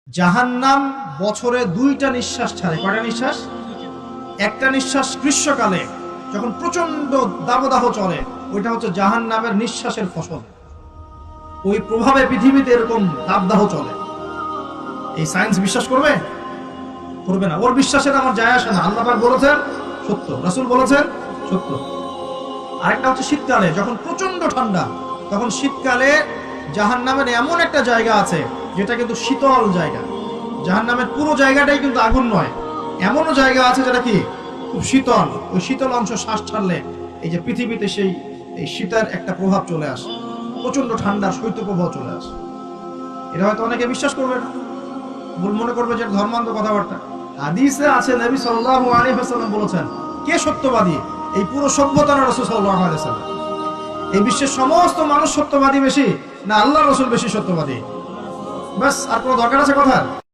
জাহান্নাম বছরে 2টা নিঃশ্বাস ছাড়ে। কয়টা নিঃশ্বাস? একটা নিঃশ্বাস গ্রীষ্মকালে যখন প্রচন্ড দাবদাহ চলে, ওইটা হচ্ছে জাহান্নামের নিঃশ্বাসের ফসল। ওই প্রভাবে পৃথিবীতে এরকম দাবদাহ চলে। এই সায়েন্স বিশ্বাস করবে? করবে না। ওর বিশ্বাসের আমার যায় আসে না। আল্লাহ পাক বলেছেন সত্য, রাসূল বলেছেন সত্য। আরেকটা হচ্ছে শীতকালে যখন প্রচন্ড ঠান্ডা, তখন শীতকালে জাহান্নামের এমন একটা জায়গা আছে যেটা কিন্তু শীতল জায়গা। জাহান্নামের পুরো জায়গাটাই কিন্তু আগুন নয়, এমনও জায়গা আছে যেটা কি খুব শীতল। ওই শীতল অংশ শ্বাস ছাড়লে এই যে পৃথিবীতে এই শীতের একটা প্রভাব চলে আসে, প্রচন্ড ঠান্ডার শৈত্যপ্রবাহ চলে আসে। এটা হয়তো অনেকে বিশ্বাস করবে না, মনে করবে যে ধর্মান্ধ কথাবার্তা। হাদিসে আছে নবী সাল্লাল্লাহু আলাইহি ওয়াসাল্লাম বলেছেন, কে সত্যবাদী? এই পুরো সভ্যতা না রাসূল সাল্লাল্লাহু আলাইহি ওয়াসাল্লাম? এই বিশ্বের সমস্ত মানুষ সত্যবাদী বেশি না আল্লাহর রাসূল বেশি সত্যবাদী? বাস, আর কোনো দরকার আছে কথা?